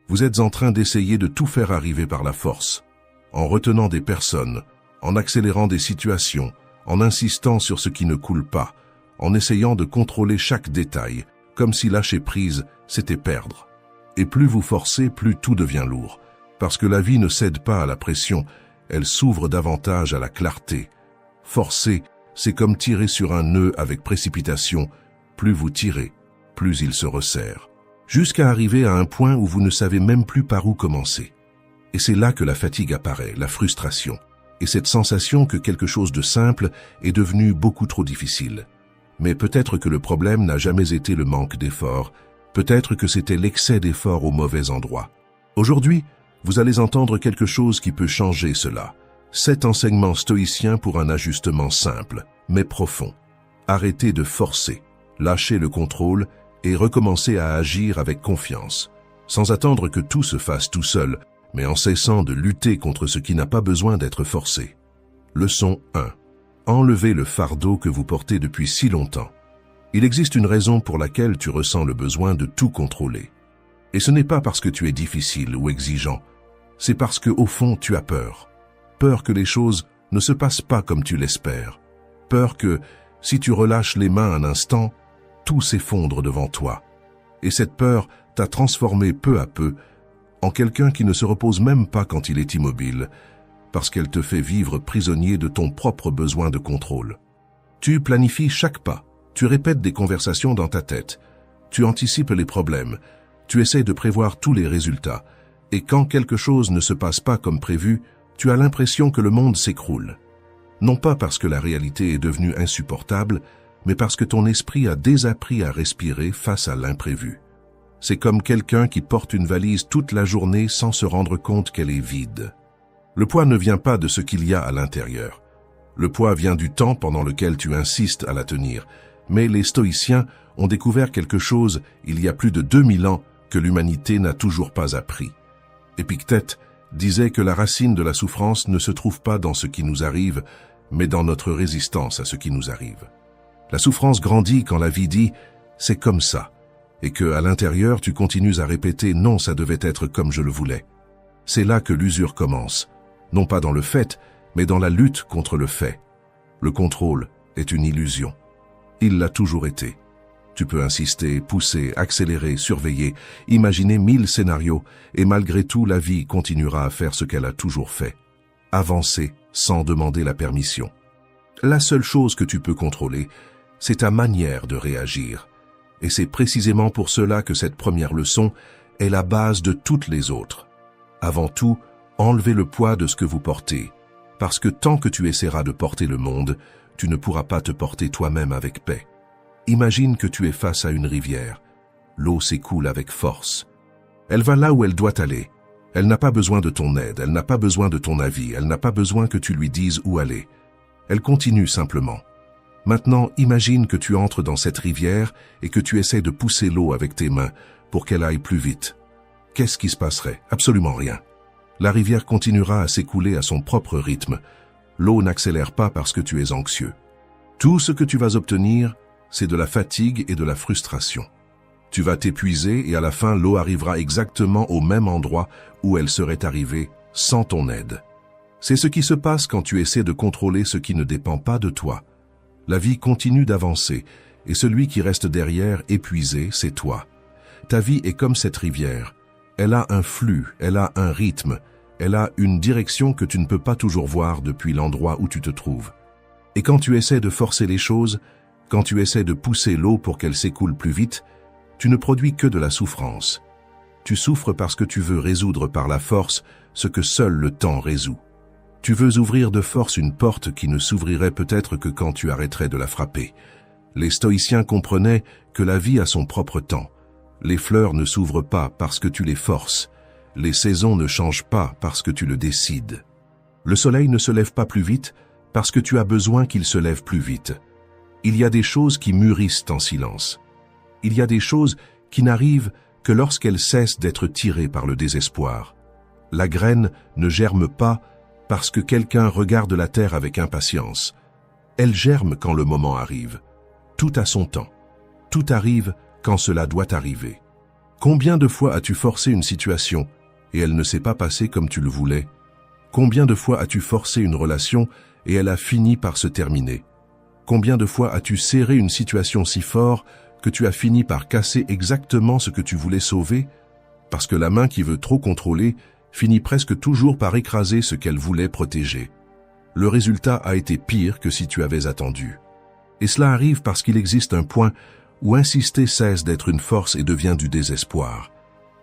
Vous êtes en train d'essayer de tout faire arriver par la force, en retenant des personnes, en accélérant des situations, en insistant sur ce qui ne coule pas, en essayant de contrôler chaque détail, comme si lâcher prise, c'était perdre. Et plus vous forcez, plus tout devient lourd, parce que la vie ne cède pas à la pression, elle s'ouvre davantage à la clarté. Forcer, c'est comme tirer sur un nœud avec précipitation, plus vous tirez, plus il se resserre, jusqu'à arriver à un point où vous ne savez même plus par où commencer. Et c'est là que la fatigue apparaît, la frustration, et cette sensation que quelque chose de simple est devenu beaucoup trop difficile. Mais peut-être que le problème n'a jamais été le manque d'efforts, peut-être que c'était l'excès d'efforts au mauvais endroit. Aujourd'hui, vous allez entendre quelque chose qui peut changer cela. 7 enseignements stoïciens pour un ajustement simple, mais profond. Arrêtez de forcer, lâchez le contrôle et recommencez à agir avec confiance, sans attendre que tout se fasse tout seul, mais en cessant de lutter contre ce qui n'a pas besoin d'être forcé. Leçon 1. Enlevez le fardeau que vous portez depuis si longtemps. Il existe une raison pour laquelle tu ressens le besoin de tout contrôler. Et ce n'est pas parce que tu es difficile ou exigeant, c'est parce que, au fond, tu as peur. Peur que les choses ne se passent pas comme tu l'espères. Peur que, si tu relâches les mains un instant, tout s'effondre devant toi. Et cette peur t'a transformé peu à peu en quelqu'un qui ne se repose même pas quand il est immobile, parce qu'elle te fait vivre prisonnier de ton propre besoin de contrôle. Tu planifies chaque pas, tu répètes des conversations dans ta tête, tu anticipes les problèmes, tu essaies de prévoir tous les résultats, et quand quelque chose ne se passe pas comme prévu, tu as l'impression que le monde s'écroule. Non pas parce que la réalité est devenue insupportable, mais parce que ton esprit a désappris à respirer face à l'imprévu. C'est comme quelqu'un qui porte une valise toute la journée sans se rendre compte qu'elle est vide. Le poids ne vient pas de ce qu'il y a à l'intérieur. Le poids vient du temps pendant lequel tu insistes à la tenir. Mais les stoïciens ont découvert quelque chose il y a plus de 2000 ans que l'humanité n'a toujours pas appris. Épictète disait que la racine de la souffrance ne se trouve pas dans ce qui nous arrive, mais dans notre résistance à ce qui nous arrive. La souffrance grandit quand la vie dit « c'est comme ça », et que, à l'intérieur, tu continues à répéter « non, ça devait être comme je le voulais ». C'est là que l'usure commence, non pas dans le fait, mais dans la lutte contre le fait. Le contrôle est une illusion. Il l'a toujours été. Tu peux insister, pousser, accélérer, surveiller, imaginer 1000 scénarios, et malgré tout, la vie continuera à faire ce qu'elle a toujours fait. Avancer sans demander la permission. La seule chose que tu peux contrôler, c'est ta manière de réagir. Et c'est précisément pour cela que cette première leçon est la base de toutes les autres. Avant tout, enlevez le poids de ce que vous portez, parce que tant que tu essaieras de porter le monde, tu ne pourras pas te porter toi-même avec paix. Imagine que tu es face à une rivière. L'eau s'écoule avec force. Elle va là où elle doit aller. Elle n'a pas besoin de ton aide, elle n'a pas besoin de ton avis, elle n'a pas besoin que tu lui dises où aller. Elle continue simplement. Maintenant, imagine que tu entres dans cette rivière et que tu essaies de pousser l'eau avec tes mains pour qu'elle aille plus vite. Qu'est-ce qui se passerait? Absolument rien. La rivière continuera à s'écouler à son propre rythme. L'eau n'accélère pas parce que tu es anxieux. Tout ce que tu vas obtenir, c'est de la fatigue et de la frustration. Tu vas t'épuiser et à la fin, l'eau arrivera exactement au même endroit où elle serait arrivée sans ton aide. C'est ce qui se passe quand tu essaies de contrôler ce qui ne dépend pas de toi. La vie continue d'avancer et celui qui reste derrière épuisé, c'est toi. Ta vie est comme cette rivière. Elle a un flux, elle a un rythme, elle a une direction que tu ne peux pas toujours voir depuis l'endroit où tu te trouves. Et quand tu essaies de forcer les choses, quand tu essaies de pousser l'eau pour qu'elle s'écoule plus vite, tu ne produis que de la souffrance. Tu souffres parce que tu veux résoudre par la force ce que seul le temps résout. Tu veux ouvrir de force une porte qui ne s'ouvrirait peut-être que quand tu arrêterais de la frapper. Les stoïciens comprenaient que la vie a son propre temps. Les fleurs ne s'ouvrent pas parce que tu les forces. Les saisons ne changent pas parce que tu le décides. Le soleil ne se lève pas plus vite parce que tu as besoin qu'il se lève plus vite. Il y a des choses qui mûrissent en silence. Il y a des choses qui n'arrivent que lorsqu'elles cessent d'être tirées par le désespoir. La graine ne germe pas parce que quelqu'un regarde la terre avec impatience. Elle germe quand le moment arrive. Tout a son temps. Tout arrive quand cela doit arriver. Combien de fois as-tu forcé une situation et elle ne s'est pas passée comme tu le voulais? Combien de fois as-tu forcé une relation et elle a fini par se terminer? Combien de fois as-tu serré une situation si fort que tu as fini par casser exactement ce que tu voulais sauver? Parce que la main qui veut trop contrôler finit presque toujours par écraser ce qu'elle voulait protéger. Le résultat a été pire que si tu avais attendu. Et cela arrive parce qu'il existe un point où insister cesse d'être une force et devient du désespoir.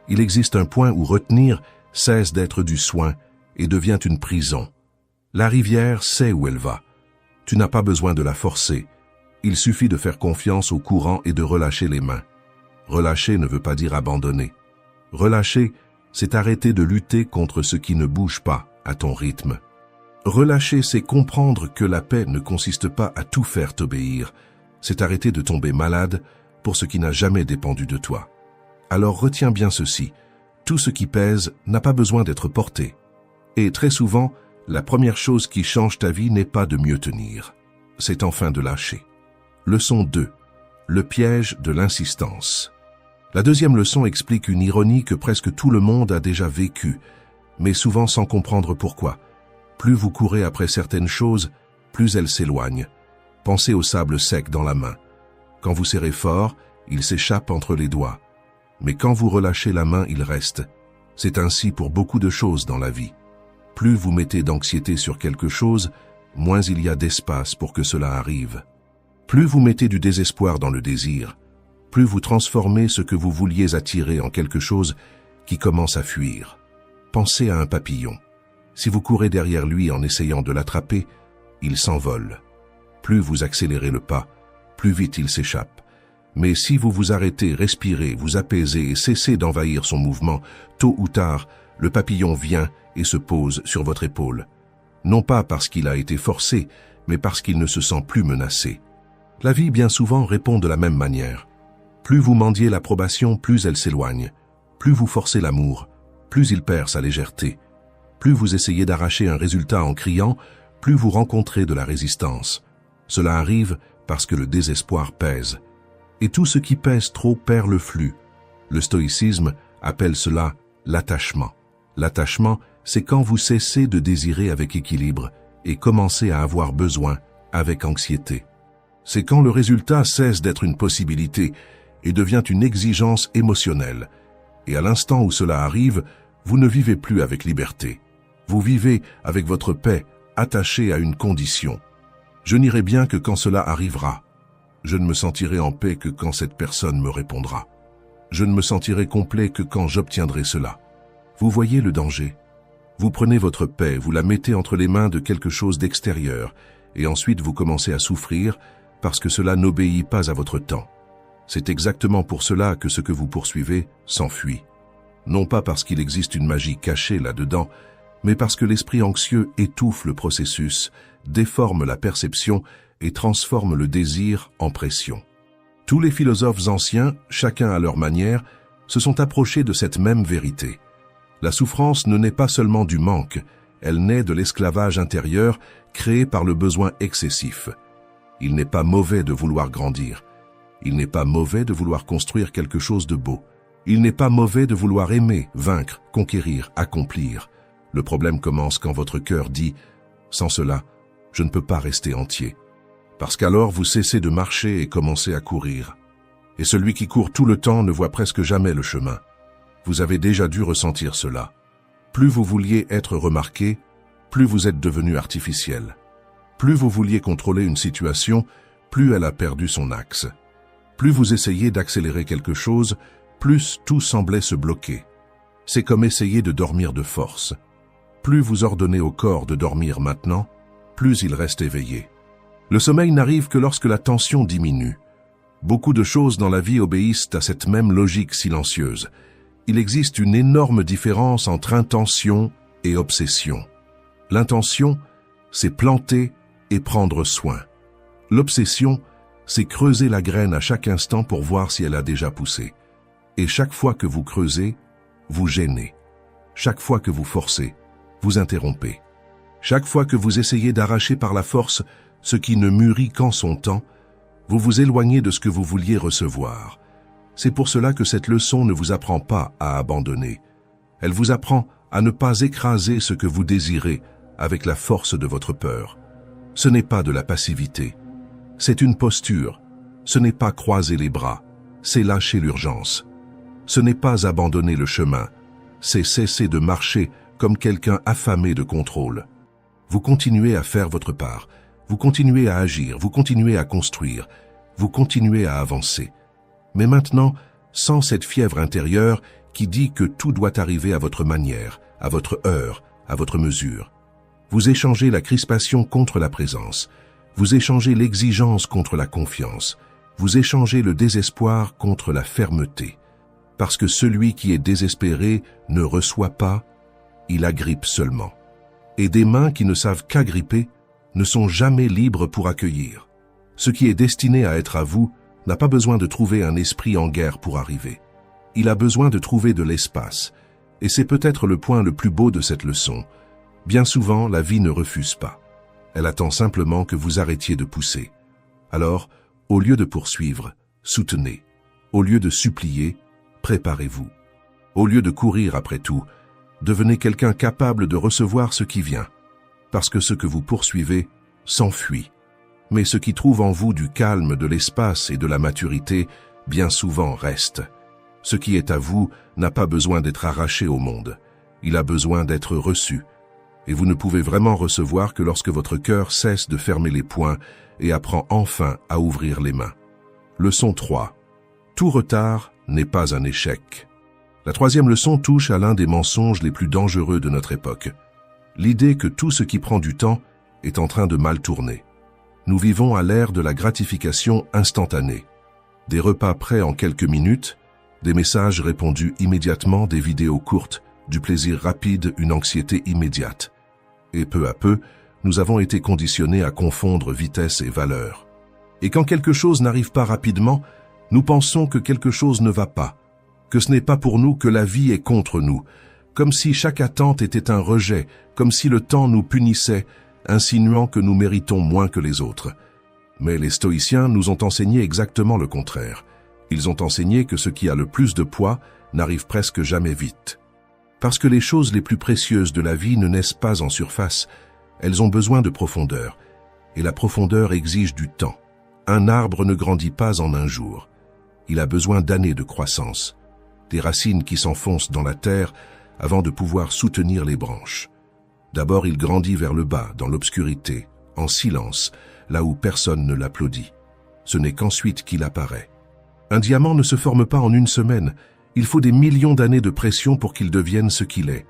Il existe un point où retenir cesse d'être du soin et devient une prison. La rivière sait où elle va. Tu n'as pas besoin de la forcer. Il suffit de faire confiance au courant et de relâcher les mains. Relâcher ne veut pas dire abandonner. Relâcher, c'est arrêter de lutter contre ce qui ne bouge pas à ton rythme. Relâcher, c'est comprendre que la paix ne consiste pas à tout faire t'obéir. C'est arrêter de tomber malade pour ce qui n'a jamais dépendu de toi. Alors retiens bien ceci, tout ce qui pèse n'a pas besoin d'être porté. Et très souvent, la première chose qui change ta vie n'est pas de mieux tenir, c'est enfin de lâcher. Leçon 2. Le piège de l'insistance. La deuxième leçon explique une ironie que presque tout le monde a déjà vécue, mais souvent sans comprendre pourquoi. Plus vous courez après certaines choses, plus elles s'éloignent. Pensez au sable sec dans la main. Quand vous serrez fort, il s'échappe entre les doigts. Mais quand vous relâchez la main, il reste. C'est ainsi pour beaucoup de choses dans la vie. Plus vous mettez d'anxiété sur quelque chose, moins il y a d'espace pour que cela arrive. Plus vous mettez du désespoir dans le désir, plus vous transformez ce que vous vouliez attirer en quelque chose qui commence à fuir. Pensez à un papillon. Si vous courez derrière lui en essayant de l'attraper, il s'envole. Plus vous accélérez le pas, plus vite il s'échappe. Mais si vous vous arrêtez, respirez, vous apaisez et cessez d'envahir son mouvement, tôt ou tard, le papillon vient et se pose sur votre épaule. Non pas parce qu'il a été forcé, mais parce qu'il ne se sent plus menacé. La vie bien souvent répond de la même manière. Plus vous mendiez l'approbation, plus elle s'éloigne. Plus vous forcez l'amour, plus il perd sa légèreté. Plus vous essayez d'arracher un résultat en criant, plus vous rencontrez de la résistance. Cela arrive parce que le désespoir pèse. Et tout ce qui pèse trop perd le flux. Le stoïcisme appelle cela l'attachement. L'attachement, c'est quand vous cessez de désirer avec équilibre et commencez à avoir besoin avec anxiété. C'est quand le résultat cesse d'être une possibilité et devient une exigence émotionnelle. Et à l'instant où cela arrive, vous ne vivez plus avec liberté. Vous vivez avec votre paix attachée à une condition. Je n'irai bien que quand cela arrivera. Je ne me sentirai en paix que quand cette personne me répondra. Je ne me sentirai complet que quand j'obtiendrai cela. Vous voyez le danger. Vous prenez votre paix, vous la mettez entre les mains de quelque chose d'extérieur, et ensuite vous commencez à souffrir parce que cela n'obéit pas à votre temps. C'est exactement pour cela que ce que vous poursuivez s'enfuit. Non pas parce qu'il existe une magie cachée là-dedans, mais parce que l'esprit anxieux étouffe le processus, déforme la perception et transforme le désir en pression. Tous les philosophes anciens, chacun à leur manière, se sont approchés de cette même vérité. La souffrance ne naît pas seulement du manque, elle naît de l'esclavage intérieur créé par le besoin excessif. Il n'est pas mauvais de vouloir grandir. Il n'est pas mauvais de vouloir construire quelque chose de beau. Il n'est pas mauvais de vouloir aimer, vaincre, conquérir, accomplir. Le problème commence quand votre cœur dit « Sans cela, je ne peux pas rester entier ». Parce qu'alors vous cessez de marcher et commencez à courir. Et celui qui court tout le temps ne voit presque jamais le chemin. Vous avez déjà dû ressentir cela. Plus vous vouliez être remarqué, plus vous êtes devenu artificiel. Plus vous vouliez contrôler une situation, plus elle a perdu son axe. Plus vous essayez d'accélérer quelque chose, plus tout semblait se bloquer. C'est comme essayer de dormir de force. Plus vous ordonnez au corps de dormir maintenant, plus il reste éveillé. Le sommeil n'arrive que lorsque la tension diminue. Beaucoup de choses dans la vie obéissent à cette même logique silencieuse. Il existe une énorme différence entre intention et obsession. L'intention, c'est planter et prendre soin. L'obsession, c'est creuser la graine à chaque instant pour voir si elle a déjà poussé. Et chaque fois que vous creusez, vous gênez. Chaque fois que vous forcez, vous interrompez. Chaque fois que vous essayez d'arracher par la force ce qui ne mûrit qu'en son temps, vous vous éloignez de ce que vous vouliez recevoir. C'est pour cela que cette leçon ne vous apprend pas à abandonner. Elle vous apprend à ne pas écraser ce que vous désirez avec la force de votre peur. Ce n'est pas de la passivité. C'est une posture. Ce n'est pas croiser les bras. C'est lâcher l'urgence. Ce n'est pas abandonner le chemin. C'est cesser de marcher comme quelqu'un affamé de contrôle. Vous continuez à faire votre part. Vous continuez à agir. Vous continuez à construire. Vous continuez à avancer. Mais maintenant, sans cette fièvre intérieure qui dit que tout doit arriver à votre manière, à votre heure, à votre mesure. Vous échangez la crispation contre la présence. Vous échangez l'exigence contre la confiance. Vous échangez le désespoir contre la fermeté. Parce que celui qui est désespéré ne reçoit pas, il agrippe seulement. Et des mains qui ne savent qu'agripper ne sont jamais libres pour accueillir. Ce qui est destiné à être à vous n'a pas besoin de trouver un esprit en guerre pour arriver. Il a besoin de trouver de l'espace. Et c'est peut-être le point le plus beau de cette leçon. Bien souvent, la vie ne refuse pas. Elle attend simplement que vous arrêtiez de pousser. Alors, au lieu de poursuivre, soutenez. Au lieu de supplier, préparez-vous. Au lieu de courir après tout, devenez quelqu'un capable de recevoir ce qui vient. Parce que ce que vous poursuivez s'enfuit. Mais ce qui trouve en vous du calme, de l'espace et de la maturité, bien souvent reste. Ce qui est à vous n'a pas besoin d'être arraché au monde. Il a besoin d'être reçu. Et vous ne pouvez vraiment recevoir que lorsque votre cœur cesse de fermer les poings et apprend enfin à ouvrir les mains. Leçon 3. Tout retard n'est pas un échec. La troisième leçon touche à l'un des mensonges les plus dangereux de notre époque. L'idée que tout ce qui prend du temps est en train de mal tourner. Nous vivons à l'ère de la gratification instantanée. Des repas prêts en quelques minutes, des messages répondus immédiatement, des vidéos courtes, du plaisir rapide, une anxiété immédiate. Et peu à peu, nous avons été conditionnés à confondre vitesse et valeur. Et quand quelque chose n'arrive pas rapidement, nous pensons que quelque chose ne va pas, que ce n'est pas pour nous, que la vie est contre nous, comme si chaque attente était un rejet, comme si le temps nous punissait, insinuant que nous méritons moins que les autres. Mais les stoïciens nous ont enseigné exactement le contraire. Ils ont enseigné que ce qui a le plus de poids n'arrive presque jamais vite. Parce que les choses les plus précieuses de la vie ne naissent pas en surface, elles ont besoin de profondeur, et la profondeur exige du temps. Un arbre ne grandit pas en un jour. Il a besoin d'années de croissance, des racines qui s'enfoncent dans la terre avant de pouvoir soutenir les branches. D'abord, il grandit vers le bas, dans l'obscurité, en silence, là où personne ne l'applaudit. Ce n'est qu'ensuite qu'il apparaît. Un diamant ne se forme pas en une semaine. Il faut des millions d'années de pression pour qu'il devienne ce qu'il est.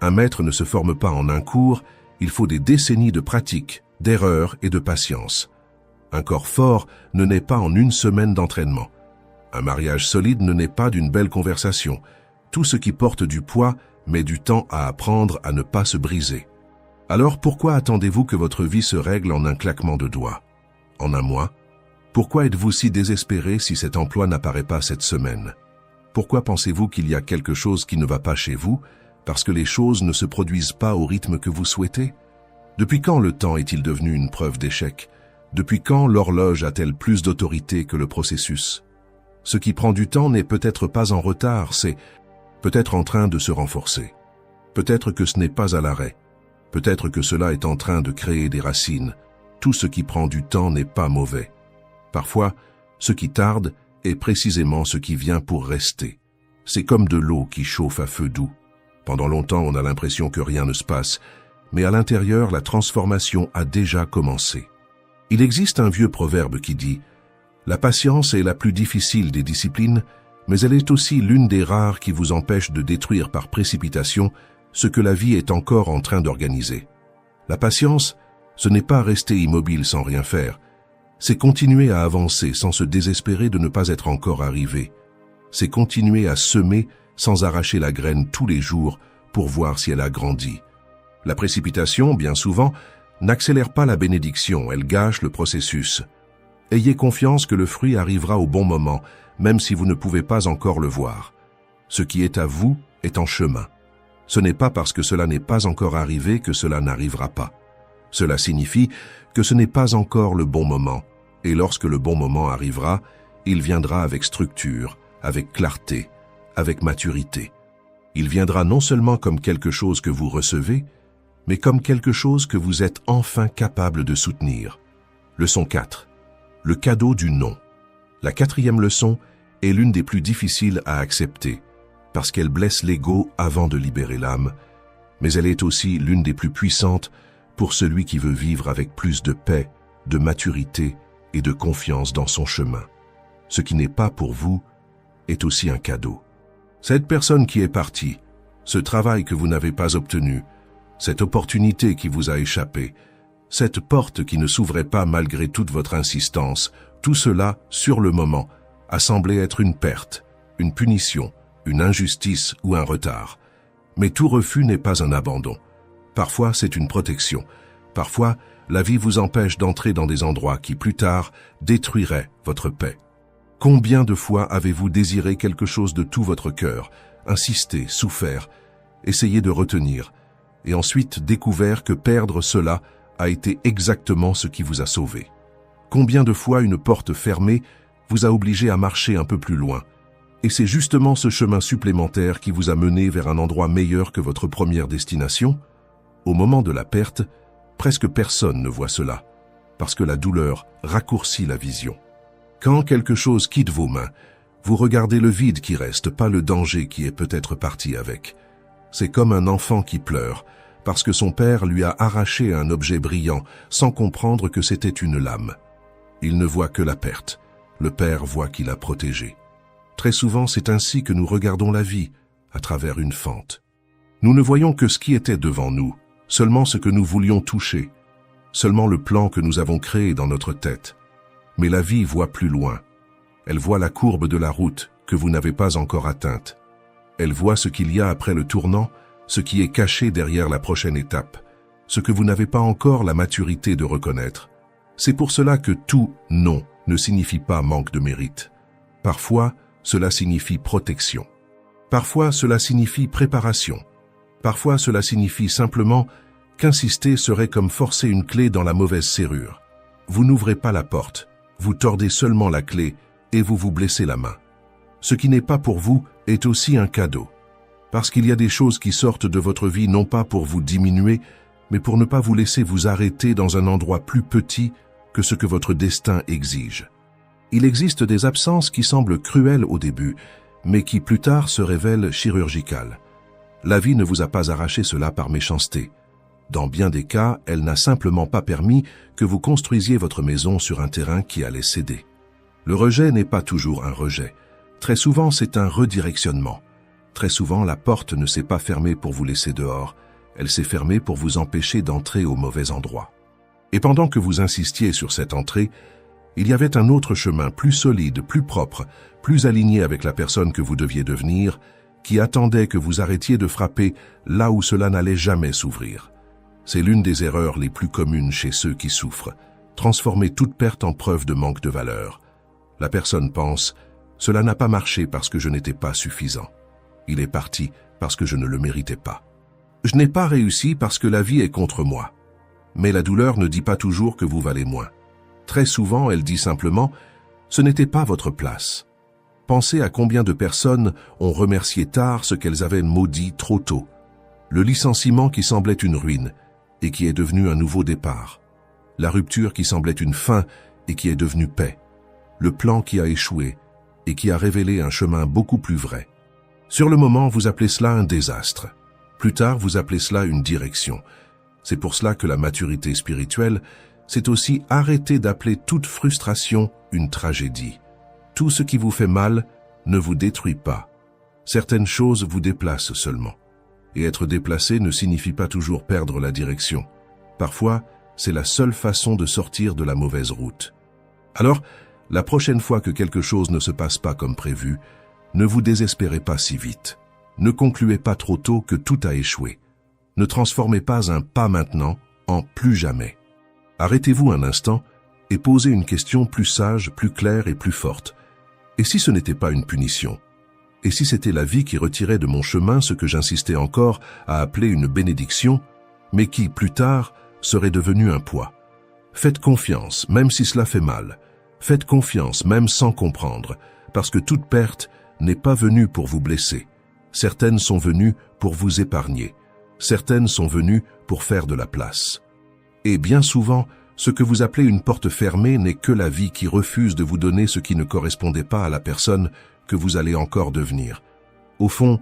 Un maître ne se forme pas en un cours. Il faut des décennies de pratique, d'erreurs et de patience. Un corps fort ne naît pas en une semaine d'entraînement. Un mariage solide ne naît pas d'une belle conversation. Tout ce qui porte du poids met du temps à apprendre à ne pas se briser. Alors pourquoi attendez-vous que votre vie se règle en un claquement de doigts? En un mois? Pourquoi êtes-vous si désespéré si cet emploi n'apparaît pas cette semaine? Pourquoi pensez-vous qu'il y a quelque chose qui ne va pas chez vous, parce que les choses ne se produisent pas au rythme que vous souhaitez? Depuis quand le temps est-il devenu une preuve d'échec? Depuis quand l'horloge a-t-elle plus d'autorité que le processus? Ce qui prend du temps n'est peut-être pas en retard, c'est peut-être en train de se renforcer. Peut-être que ce n'est pas à l'arrêt. Peut-être que cela est en train de créer des racines. Tout ce qui prend du temps n'est pas mauvais. Parfois, ce qui tarde est précisément ce qui vient pour rester. C'est comme de l'eau qui chauffe à feu doux. Pendant longtemps, on a l'impression que rien ne se passe, mais à l'intérieur, la transformation a déjà commencé. Il existe un vieux proverbe qui dit « La patience est la plus difficile des disciplines, mais elle est aussi l'une des rares qui vous empêche de détruire par précipitation ce que la vie est encore en train d'organiser. La patience, ce n'est pas rester immobile sans rien faire, c'est continuer à avancer sans se désespérer de ne pas être encore arrivé. C'est continuer à semer sans arracher la graine tous les jours pour voir si elle a grandi. La précipitation, bien souvent, n'accélère pas la bénédiction, elle gâche le processus. Ayez confiance que le fruit arrivera au bon moment, même si vous ne pouvez pas encore le voir. Ce qui est à vous est en chemin. Ce n'est pas parce que cela n'est pas encore arrivé que cela n'arrivera pas. Cela signifie que ce n'est pas encore le bon moment, et lorsque le bon moment arrivera, il viendra avec structure, avec clarté, avec maturité. Il viendra non seulement comme quelque chose que vous recevez, mais comme quelque chose que vous êtes enfin capable de soutenir. Leçon 4. Le cadeau du non. La 4e leçon est l'une des plus difficiles à accepter, parce qu'elle blesse l'ego avant de libérer l'âme, mais elle est aussi l'une des plus puissantes pour celui qui veut vivre avec plus de paix, de maturité et de confiance dans son chemin. Ce qui n'est pas pour vous est aussi un cadeau. Cette personne qui est partie, ce travail que vous n'avez pas obtenu, cette opportunité qui vous a échappé, cette porte qui ne s'ouvrait pas malgré toute votre insistance, tout cela, sur le moment, a semblé être une perte, une punition, une injustice ou un retard. Mais tout refus n'est pas un abandon. Parfois, c'est une protection. Parfois, la vie vous empêche d'entrer dans des endroits qui, plus tard, détruiraient votre paix. Combien de fois avez-vous désiré quelque chose de tout votre cœur, insisté, souffert, essayé de retenir, et ensuite découvert que perdre cela a été exactement ce qui vous a sauvé? Combien de fois une porte fermée vous a obligé à marcher un peu plus loin? Et c'est justement ce chemin supplémentaire qui vous a mené vers un endroit meilleur que votre première destination? Au moment de la perte, presque personne ne voit cela, parce que la douleur raccourcit la vision. Quand quelque chose quitte vos mains, vous regardez le vide qui reste, pas le danger qui est peut-être parti avec. C'est comme un enfant qui pleure, parce que son père lui a arraché un objet brillant, sans comprendre que c'était une lame. Il ne voit que la perte. Le père voit qu'il a protégé. Très souvent, c'est ainsi que nous regardons la vie, à travers une fente. Nous ne voyons que ce qui était devant nous, seulement ce que nous voulions toucher, seulement le plan que nous avons créé dans notre tête. Mais la vie voit plus loin. Elle voit la courbe de la route que vous n'avez pas encore atteinte. Elle voit ce qu'il y a après le tournant, ce qui est caché derrière la prochaine étape, ce que vous n'avez pas encore la maturité de reconnaître. C'est pour cela que tout non ne signifie pas manque de mérite. Parfois, cela signifie protection. Parfois, cela signifie préparation. Parfois, cela signifie simplement qu'insister serait comme forcer une clé dans la mauvaise serrure. Vous n'ouvrez pas la porte, vous tordez seulement la clé et vous vous blessez la main. Ce qui n'est pas pour vous est aussi un cadeau. Parce qu'il y a des choses qui sortent de votre vie non pas pour vous diminuer, mais pour ne pas vous laisser vous arrêter dans un endroit plus petit que ce que votre destin exige. Il existe des absences qui semblent cruelles au début, mais qui plus tard se révèlent chirurgicales. La vie ne vous a pas arraché cela par méchanceté. Dans bien des cas, elle n'a simplement pas permis que vous construisiez votre maison sur un terrain qui allait céder. Le rejet n'est pas toujours un rejet. Très souvent, c'est un redirectionnement. Très souvent, la porte ne s'est pas fermée pour vous laisser dehors, elle s'est fermée pour vous empêcher d'entrer au mauvais endroit. Et pendant que vous insistiez sur cette entrée, il y avait un autre chemin plus solide, plus propre, plus aligné avec la personne que vous deviez devenir, qui attendait que vous arrêtiez de frapper là où cela n'allait jamais s'ouvrir. C'est l'une des erreurs les plus communes chez ceux qui souffrent, transformer toute perte en preuve de manque de valeur. La personne pense « Cela n'a pas marché parce que je n'étais pas suffisant. Il est parti parce que je ne le méritais pas. Je n'ai pas réussi parce que la vie est contre moi. » Mais la douleur ne dit pas toujours que vous valez moins. Très souvent, elle dit simplement « Ce n'était pas votre place. » Pensez à combien de personnes ont remercié tard ce qu'elles avaient maudit trop tôt. Le licenciement qui semblait une ruine et qui est devenu un nouveau départ. La rupture qui semblait une fin et qui est devenue paix. Le plan qui a échoué et qui a révélé un chemin beaucoup plus vrai. Sur le moment, vous appelez cela un désastre. Plus tard, vous appelez cela une direction. C'est pour cela que la maturité spirituelle, c'est aussi arrêter d'appeler toute frustration une tragédie. Tout ce qui vous fait mal ne vous détruit pas. Certaines choses vous déplacent seulement. Et être déplacé ne signifie pas toujours perdre la direction. Parfois, c'est la seule façon de sortir de la mauvaise route. Alors, la prochaine fois que quelque chose ne se passe pas comme prévu, ne vous désespérez pas si vite. Ne concluez pas trop tôt que tout a échoué. Ne transformez pas un pas maintenant en plus jamais. Arrêtez-vous un instant et posez une question plus sage, plus claire et plus forte. Et si ce n'était pas une punition? Et si c'était la vie qui retirait de mon chemin ce que j'insistais encore à appeler une bénédiction, mais qui, plus tard, serait devenu un poids? Faites confiance, même si cela fait mal. Faites confiance, même sans comprendre, parce que toute perte n'est pas venue pour vous blesser. Certaines sont venues pour vous épargner. Certaines sont venues pour faire de la place. Et bien souvent, ce que vous appelez une porte fermée n'est que la vie qui refuse de vous donner ce qui ne correspondait pas à la personne que vous allez encore devenir. Au fond,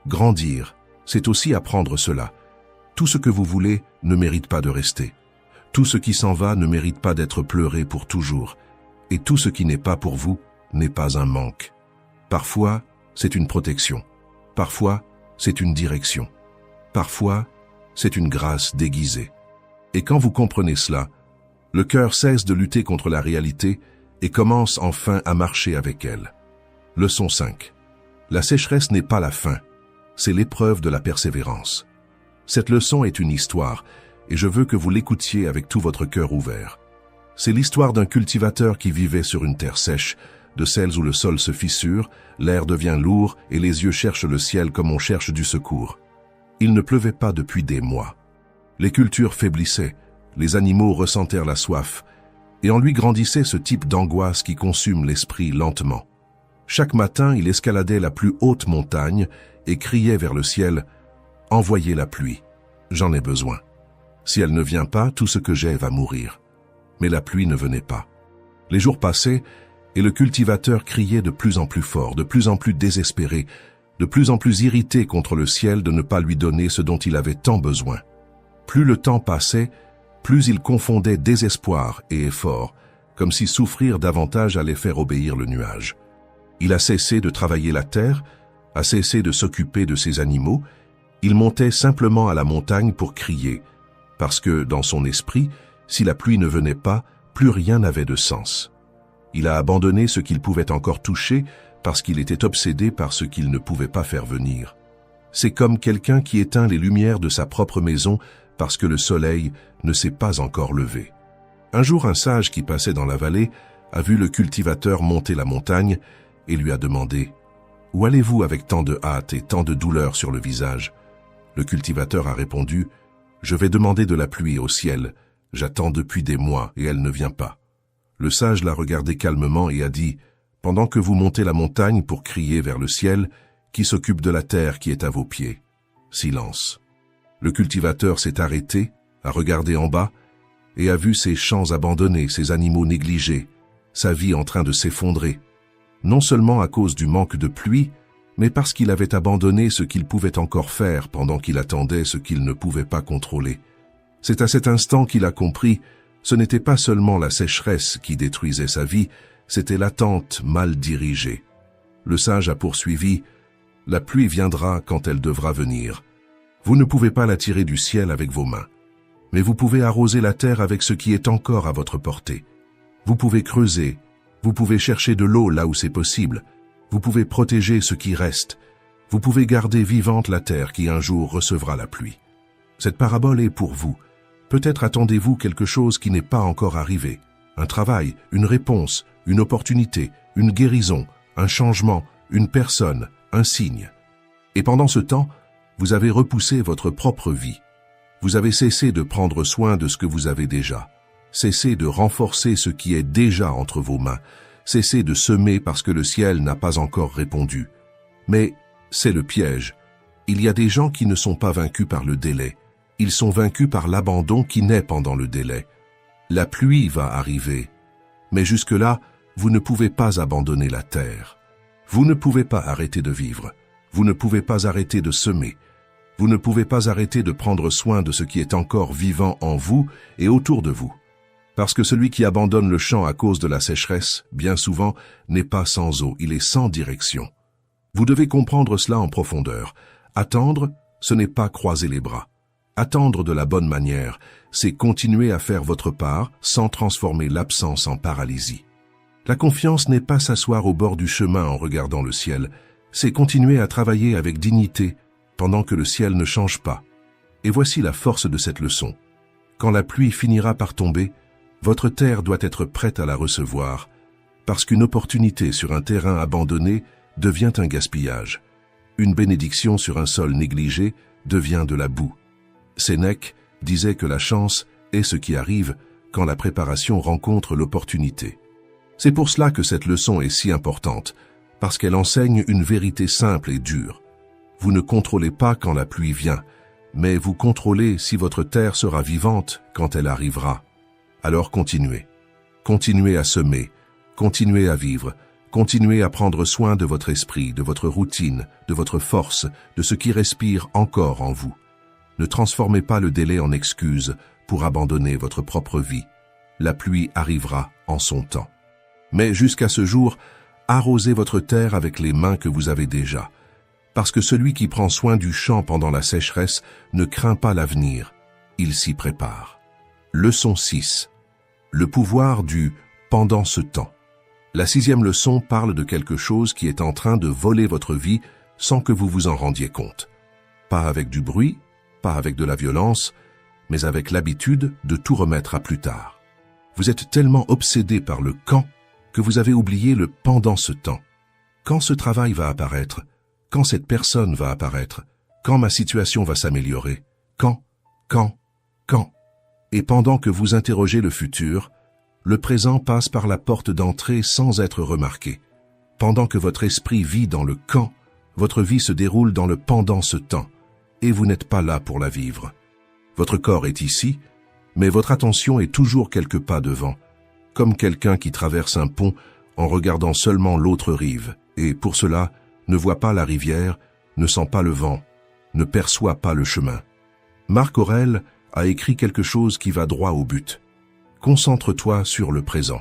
grandir, c'est aussi apprendre cela. Tout ce que vous voulez ne mérite pas de rester. Tout ce qui s'en va ne mérite pas d'être pleuré pour toujours. Et tout ce qui n'est pas pour vous n'est pas un manque. Parfois, c'est une protection. Parfois, c'est une direction. Parfois, c'est une grâce déguisée. Et quand vous comprenez cela, le cœur cesse de lutter contre la réalité et commence enfin à marcher avec elle. Leçon 5. La sécheresse n'est pas la fin, c'est l'épreuve de la persévérance. Cette leçon est une histoire, et je veux que vous l'écoutiez avec tout votre cœur ouvert. C'est l'histoire d'un cultivateur qui vivait sur une terre sèche, de celles où le sol se fissure, l'air devient lourd et les yeux cherchent le ciel comme on cherche du secours. Il ne pleuvait pas depuis des mois. Les cultures faiblissaient, les animaux ressentèrent la soif, et en lui grandissait ce type d'angoisse qui consume l'esprit lentement. Chaque matin, il escaladait la plus haute montagne et criait vers le ciel « Envoyez la pluie, j'en ai besoin. Si elle ne vient pas, tout ce que j'ai va mourir. » Mais la pluie ne venait pas. Les jours passaient, et le cultivateur criait de plus en plus fort, de plus en plus désespéré, de plus en plus irrité contre le ciel de ne pas lui donner ce dont il avait tant besoin. Plus le temps passait, plus il confondait désespoir et effort, comme si souffrir davantage allait faire obéir le nuage. Il a cessé de travailler la terre, a cessé de s'occuper de ses animaux, il montait simplement à la montagne pour crier, parce que, dans son esprit, si la pluie ne venait pas, plus rien n'avait de sens. Il a abandonné ce qu'il pouvait encore toucher parce qu'il était obsédé par ce qu'il ne pouvait pas faire venir. C'est comme quelqu'un qui éteint les lumières de sa propre maison parce que le soleil ne s'est pas encore levé. Un jour, un sage qui passait dans la vallée a vu le cultivateur monter la montagne et lui a demandé « Où allez-vous avec tant de hâte et tant de douleur sur le visage ?» Le cultivateur a répondu « Je vais demander de la pluie au ciel. J'attends depuis des mois et elle ne vient pas. » Le sage l'a regardé calmement et a dit « Pendant que vous montez la montagne pour crier vers le ciel, qui s'occupe de la terre qui est à vos pieds ?» Silence. Le cultivateur s'est arrêté, a regardé en bas et a vu ses champs abandonnés, ses animaux négligés, sa vie en train de s'effondrer. Non seulement à cause du manque de pluie, mais parce qu'il avait abandonné ce qu'il pouvait encore faire pendant qu'il attendait ce qu'il ne pouvait pas contrôler. C'est à cet instant qu'il a compris, ce n'était pas seulement la sécheresse qui détruisait sa vie, c'était l'attente mal dirigée. Le sage a poursuivi, « La pluie viendra quand elle devra venir. Vous ne pouvez pas la tirer du ciel avec vos mains, mais vous pouvez arroser la terre avec ce qui est encore à votre portée. Vous pouvez creuser, vous pouvez chercher de l'eau là où c'est possible, vous pouvez protéger ce qui reste, vous pouvez garder vivante la terre qui un jour recevra la pluie. Cette parabole est pour vous. Peut-être attendez-vous quelque chose qui n'est pas encore arrivé, un travail, une réponse, une opportunité, une guérison, un changement, une personne, un signe. Et pendant ce temps, vous avez repoussé votre propre vie. Vous avez cessé de prendre soin de ce que vous avez déjà. Cessez de renforcer ce qui est déjà entre vos mains. Cessez de semer parce que le ciel n'a pas encore répondu. Mais c'est le piège. Il y a des gens qui ne sont pas vaincus par le délai. Ils sont vaincus par l'abandon qui naît pendant le délai. La pluie va arriver. Mais jusque-là, vous ne pouvez pas abandonner la terre. Vous ne pouvez pas arrêter de vivre. Vous ne pouvez pas arrêter de semer. Vous ne pouvez pas arrêter de prendre soin de ce qui est encore vivant en vous et autour de vous. Parce que celui qui abandonne le champ à cause de la sécheresse, bien souvent, n'est pas sans eau, il est sans direction. Vous devez comprendre cela en profondeur. Attendre, ce n'est pas croiser les bras. Attendre de la bonne manière, c'est continuer à faire votre part sans transformer l'absence en paralysie. La confiance n'est pas s'asseoir au bord du chemin en regardant le ciel, c'est continuer à travailler avec dignité pendant que le ciel ne change pas. Et voici la force de cette leçon. Quand la pluie finira par tomber, votre terre doit être prête à la recevoir, parce qu'une opportunité sur un terrain abandonné devient un gaspillage. Une bénédiction sur un sol négligé devient de la boue. Sénèque disait que la chance est ce qui arrive quand la préparation rencontre l'opportunité. C'est pour cela que cette leçon est si importante, parce qu'elle enseigne une vérité simple et dure. Vous ne contrôlez pas quand la pluie vient, mais vous contrôlez si votre terre sera vivante quand elle arrivera. Alors continuez. Continuez à semer, continuez à vivre, continuez à prendre soin de votre esprit, de votre routine, de votre force, de ce qui respire encore en vous. Ne transformez pas le délai en excuse pour abandonner votre propre vie. La pluie arrivera en son temps. Mais jusqu'à ce jour, arrosez votre terre avec les mains que vous avez déjà. Parce que celui qui prend soin du champ pendant la sécheresse ne craint pas l'avenir, il s'y prépare. Leçon 6. Le pouvoir du « pendant ce temps ». La 6e leçon parle de quelque chose qui est en train de voler votre vie sans que vous vous en rendiez compte. Pas avec du bruit, pas avec de la violence, mais avec l'habitude de tout remettre à plus tard. Vous êtes tellement obsédé par le « quand » que vous avez oublié le « pendant ce temps ». Quand ce travail va apparaître? Quand cette personne va apparaître? Quand ma situation va s'améliorer? Quand? Et pendant que vous interrogez le futur, le présent passe par la porte d'entrée sans être remarqué. Pendant que votre esprit vit dans le quand, votre vie se déroule dans le pendant ce temps, et vous n'êtes pas là pour la vivre. Votre corps est ici, mais votre attention est toujours quelques pas devant, comme quelqu'un qui traverse un pont en regardant seulement l'autre rive, et pour cela, ne voit pas la rivière, ne sent pas le vent, ne perçoit pas le chemin. Marc Aurèle a écrit quelque chose qui va droit au but. Concentre-toi sur le présent.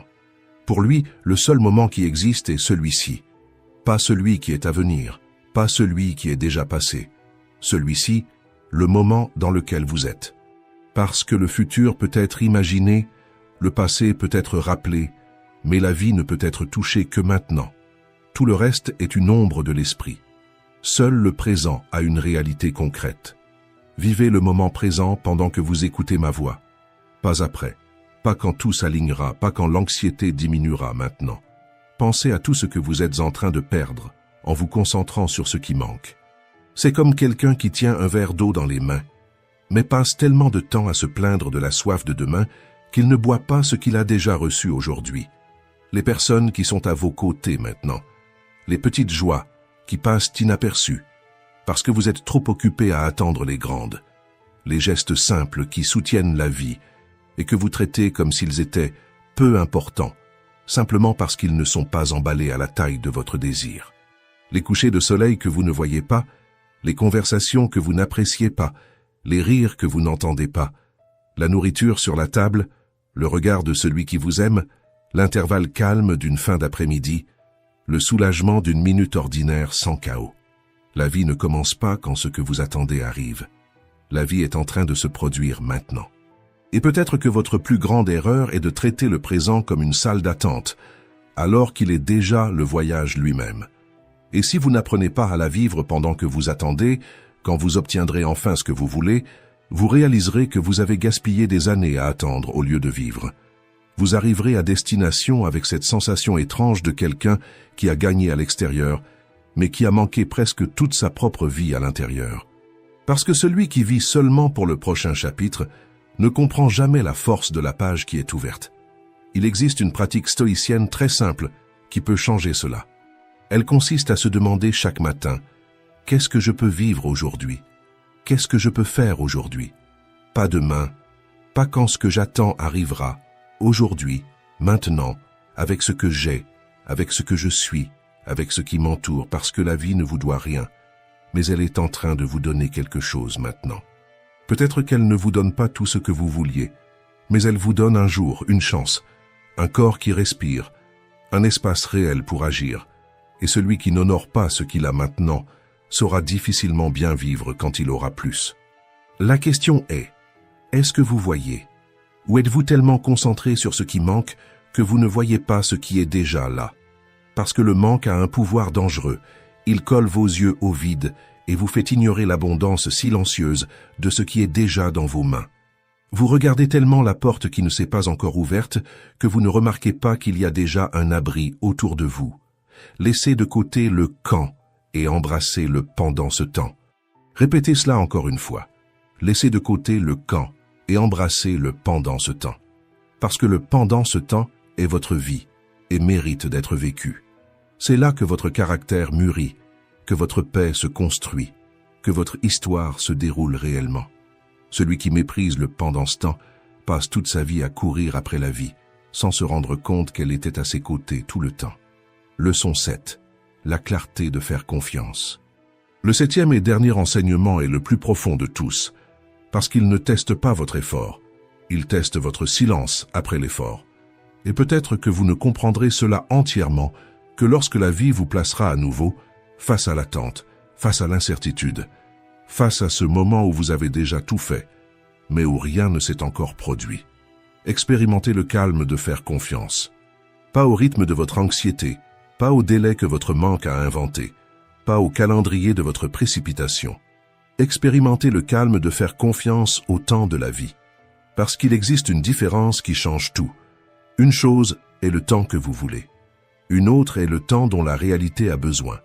Pour lui, le seul moment qui existe est celui-ci. Pas celui qui est à venir, pas celui qui est déjà passé. Celui-ci, le moment dans lequel vous êtes. Parce que le futur peut être imaginé, le passé peut être rappelé, mais la vie ne peut être touchée que maintenant. Tout le reste est une ombre de l'esprit. Seul le présent a une réalité concrète. Vivez le moment présent pendant que vous écoutez ma voix. Pas après, pas quand tout s'alignera, pas quand l'anxiété diminuera maintenant. Pensez à tout ce que vous êtes en train de perdre en vous concentrant sur ce qui manque. C'est comme quelqu'un qui tient un verre d'eau dans les mains, mais passe tellement de temps à se plaindre de la soif de demain qu'il ne boit pas ce qu'il a déjà reçu aujourd'hui. Les personnes qui sont à vos côtés maintenant, les petites joies qui passent inaperçues, parce que vous êtes trop occupé à attendre les grandes, les gestes simples qui soutiennent la vie et que vous traitez comme s'ils étaient peu importants, simplement parce qu'ils ne sont pas emballés à la taille de votre désir. Les couchers de soleil que vous ne voyez pas, les conversations que vous n'appréciez pas, les rires que vous n'entendez pas, la nourriture sur la table, le regard de celui qui vous aime, l'intervalle calme d'une fin d'après-midi, le soulagement d'une minute ordinaire sans chaos. La vie ne commence pas quand ce que vous attendez arrive. La vie est en train de se produire maintenant. Et peut-être que votre plus grande erreur est de traiter le présent comme une salle d'attente, alors qu'il est déjà le voyage lui-même. Et si vous n'apprenez pas à la vivre pendant que vous attendez, quand vous obtiendrez enfin ce que vous voulez, vous réaliserez que vous avez gaspillé des années à attendre au lieu de vivre. Vous arriverez à destination avec cette sensation étrange de quelqu'un qui a gagné à l'extérieur, mais qui a manqué presque toute sa propre vie à l'intérieur. Parce que celui qui vit seulement pour le prochain chapitre ne comprend jamais la force de la page qui est ouverte. Il existe une pratique stoïcienne très simple qui peut changer cela. Elle consiste à se demander chaque matin « Qu'est-ce que je peux vivre aujourd'hui? Qu'est-ce que je peux faire aujourd'hui ?» Pas demain, pas quand ce que j'attends arrivera, aujourd'hui, maintenant, avec ce que j'ai, avec ce que je suis, avec ce qui m'entoure, parce que la vie ne vous doit rien, mais elle est en train de vous donner quelque chose maintenant. Peut-être qu'elle ne vous donne pas tout ce que vous vouliez, mais elle vous donne un jour, une chance, un corps qui respire, un espace réel pour agir, et celui qui n'honore pas ce qu'il a maintenant saura difficilement bien vivre quand il aura plus. La question est-ce que vous voyez? Ou êtes-vous tellement concentré sur ce qui manque que vous ne voyez pas ce qui est déjà là? Parce que le manque a un pouvoir dangereux, il colle vos yeux au vide et vous fait ignorer l'abondance silencieuse de ce qui est déjà dans vos mains. Vous regardez tellement la porte qui ne s'est pas encore ouverte que vous ne remarquez pas qu'il y a déjà un abri autour de vous. Laissez de côté le quand et embrassez le pendant ce temps. Répétez cela encore une fois. Laissez de côté le quand et embrassez le pendant ce temps. Parce que le pendant ce temps est votre vie et mérite d'être vécu. C'est là que votre caractère mûrit, que votre paix se construit, que votre histoire se déroule réellement. Celui qui méprise le pendant ce temps passe toute sa vie à courir après la vie, sans se rendre compte qu'elle était à ses côtés tout le temps. Leçon 7. La clarté de faire confiance. Le 7e et dernier enseignement est le plus profond de tous, parce qu'il ne teste pas votre effort, il teste votre silence après l'effort. Et peut-être que vous ne comprendrez cela entièrement que lorsque la vie vous placera à nouveau face à l'attente, face à l'incertitude, face à ce moment où vous avez déjà tout fait, mais où rien ne s'est encore produit. Expérimentez le calme de faire confiance. Pas au rythme de votre anxiété, pas au délai que votre manque a inventé, pas au calendrier de votre précipitation. Expérimentez le calme de faire confiance au temps de la vie. Parce qu'il existe une différence qui change tout. Une chose est le temps que vous voulez. Une autre est le temps dont la réalité a besoin.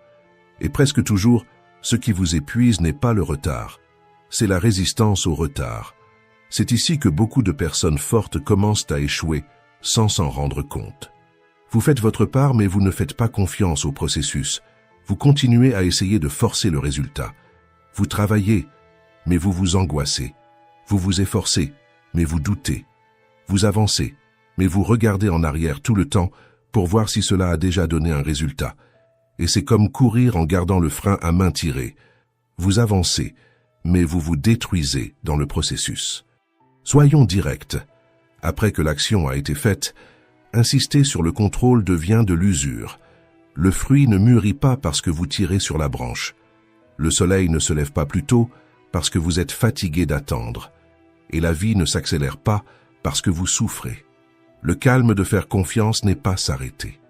Et presque toujours, ce qui vous épuise n'est pas le retard. C'est la résistance au retard. C'est ici que beaucoup de personnes fortes commencent à échouer sans s'en rendre compte. Vous faites votre part, mais vous ne faites pas confiance au processus. Vous continuez à essayer de forcer le résultat. Vous travaillez, mais vous vous angoissez. Vous vous efforcez, mais vous doutez. Vous avancez, mais vous regardez en arrière tout le temps pour voir si cela a déjà donné un résultat. Et c'est comme courir en gardant le frein à main tirée. Vous avancez, mais vous vous détruisez dans le processus. Soyons directs. Après que l'action a été faite, insister sur le contrôle devient de l'usure. Le fruit ne mûrit pas parce que vous tirez sur la branche. Le soleil ne se lève pas plus tôt parce que vous êtes fatigué d'attendre. Et la vie ne s'accélère pas parce que vous souffrez. Le calme de faire confiance n'est pas s'arrêter.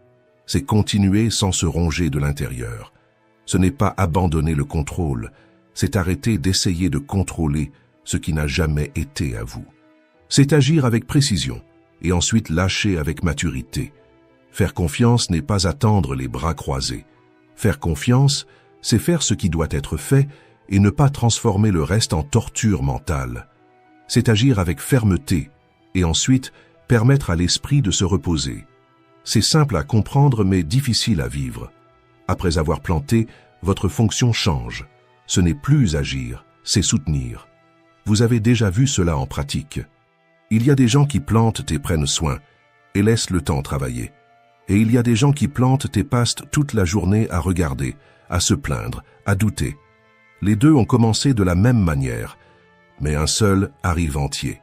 C'est continuer sans se ronger de l'intérieur. Ce n'est pas abandonner le contrôle, c'est arrêter d'essayer de contrôler ce qui n'a jamais été à vous. C'est agir avec précision et ensuite lâcher avec maturité. Faire confiance n'est pas attendre les bras croisés. Faire confiance, c'est faire ce qui doit être fait et ne pas transformer le reste en torture mentale. C'est agir avec fermeté et ensuite permettre à l'esprit de se reposer. C'est simple à comprendre mais difficile à vivre. Après avoir planté, votre fonction change. Ce n'est plus agir, c'est soutenir. Vous avez déjà vu cela en pratique. Il y a des gens qui plantent et prennent soin et laissent le temps travailler. Et il y a des gens qui plantent et passent toute la journée à regarder, à se plaindre, à douter. Les deux ont commencé de la même manière, mais un seul arrive entier.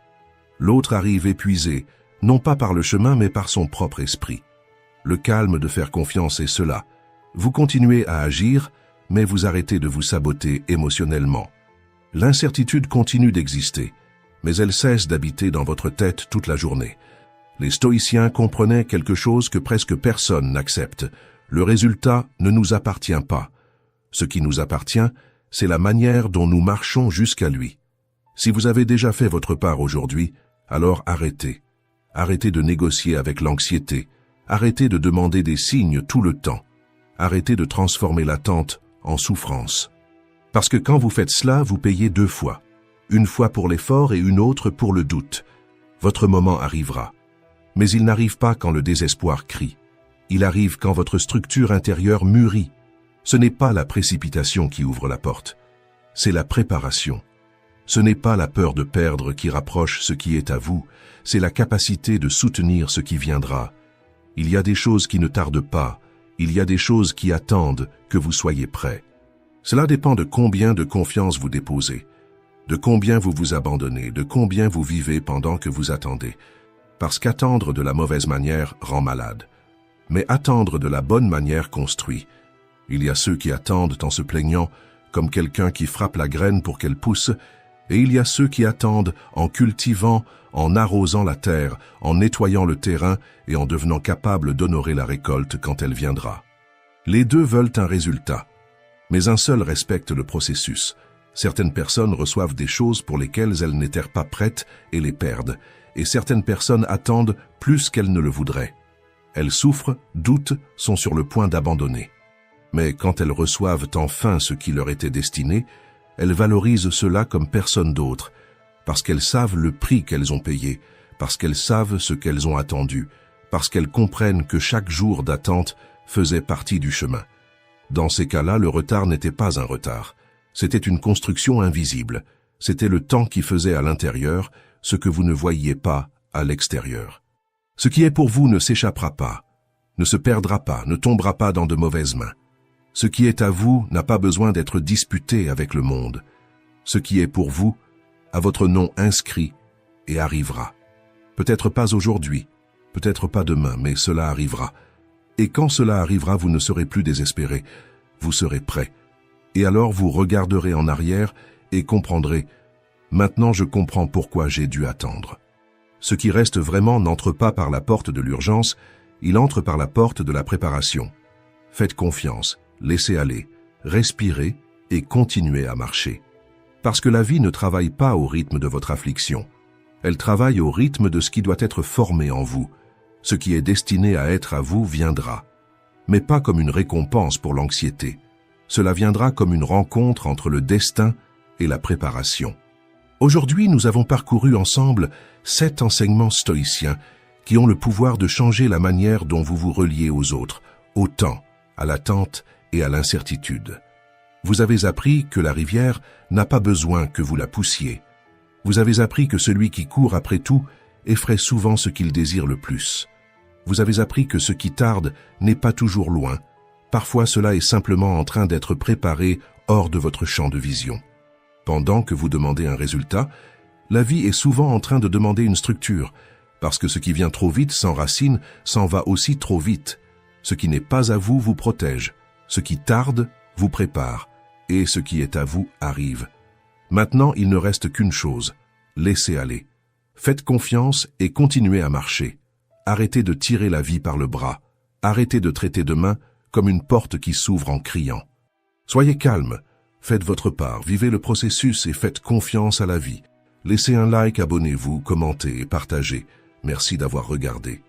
L'autre arrive épuisé, non pas par le chemin mais par son propre esprit. Le calme de faire confiance est cela. Vous continuez à agir, mais vous arrêtez de vous saboter émotionnellement. L'incertitude continue d'exister, mais elle cesse d'habiter dans votre tête toute la journée. Les stoïciens comprenaient quelque chose que presque personne n'accepte. Le résultat ne nous appartient pas. Ce qui nous appartient, c'est la manière dont nous marchons jusqu'à lui. Si vous avez déjà fait votre part aujourd'hui, alors arrêtez. Arrêtez de négocier avec l'anxiété. Arrêtez de demander des signes tout le temps. Arrêtez de transformer l'attente en souffrance. Parce que quand vous faites cela, vous payez 2 fois. Une fois pour l'effort et une autre pour le doute. Votre moment arrivera. Mais il n'arrive pas quand le désespoir crie. Il arrive quand votre structure intérieure mûrit. Ce n'est pas la précipitation qui ouvre la porte. C'est la préparation. Ce n'est pas la peur de perdre qui rapproche ce qui est à vous, c'est la capacité de soutenir ce qui viendra. Il y a des choses qui ne tardent pas, il y a des choses qui attendent que vous soyez prêts. Cela dépend de combien de confiance vous déposez, de combien vous vous abandonnez, de combien vous vivez pendant que vous attendez. Parce qu'attendre de la mauvaise manière rend malade. Mais attendre de la bonne manière construit. Il y a ceux qui attendent en se plaignant, comme quelqu'un qui frappe la graine pour qu'elle pousse, et il y a ceux qui attendent en cultivant, en arrosant la terre, en nettoyant le terrain et en devenant capables d'honorer la récolte quand elle viendra. Les deux veulent un résultat, mais un seul respecte le processus. Certaines personnes reçoivent des choses pour lesquelles elles n'étaient pas prêtes et les perdent, et certaines personnes attendent plus qu'elles ne le voudraient. Elles souffrent, doutent, sont sur le point d'abandonner. Mais quand elles reçoivent enfin ce qui leur était destiné, elles valorisent cela comme personne d'autre, parce qu'elles savent le prix qu'elles ont payé, parce qu'elles savent ce qu'elles ont attendu, parce qu'elles comprennent que chaque jour d'attente faisait partie du chemin. Dans ces cas-là, le retard n'était pas un retard. C'était une construction invisible. C'était le temps qui faisait à l'intérieur ce que vous ne voyiez pas à l'extérieur. Ce qui est pour vous ne s'échappera pas, ne se perdra pas, ne tombera pas dans de mauvaises mains. Ce qui est à vous n'a pas besoin d'être disputé avec le monde. Ce qui est pour vous a votre nom inscrit et arrivera. Peut-être pas aujourd'hui, peut-être pas demain, mais cela arrivera. Et quand cela arrivera, vous ne serez plus désespéré, vous serez prêt. Et alors vous regarderez en arrière et comprendrez « Maintenant je comprends pourquoi j'ai dû attendre ». Ce qui reste vraiment n'entre pas par la porte de l'urgence, il entre par la porte de la préparation. Faites confiance, laissez aller, respirez et continuez à marcher. Parce que la vie ne travaille pas au rythme de votre affliction. Elle travaille au rythme de ce qui doit être formé en vous. Ce qui est destiné à être à vous viendra. Mais pas comme une récompense pour l'anxiété. Cela viendra comme une rencontre entre le destin et la préparation. Aujourd'hui, nous avons parcouru ensemble 7 enseignements stoïciens qui ont le pouvoir de changer la manière dont vous vous reliez aux autres, au temps, à l'attente et à l'incertitude. Vous avez appris que la rivière n'a pas besoin que vous la poussiez. Vous avez appris que celui qui court après tout effraie souvent ce qu'il désire le plus. Vous avez appris que ce qui tarde n'est pas toujours loin. Parfois, cela est simplement en train d'être préparé hors de votre champ de vision. Pendant que vous demandez un résultat, la vie est souvent en train de demander une structure, parce que ce qui vient trop vite s'enracine, s'en va aussi trop vite. Ce qui n'est pas à vous vous protège, ce qui tarde vous prépare, et ce qui est à vous arrive. Maintenant, il ne reste qu'une chose, laissez aller. Faites confiance et continuez à marcher. Arrêtez de tirer la vie par le bras. Arrêtez de traiter demain comme une porte qui s'ouvre en criant. Soyez calme. Faites votre part, vivez le processus et faites confiance à la vie. Laissez un like, abonnez-vous, commentez et partagez. Merci d'avoir regardé.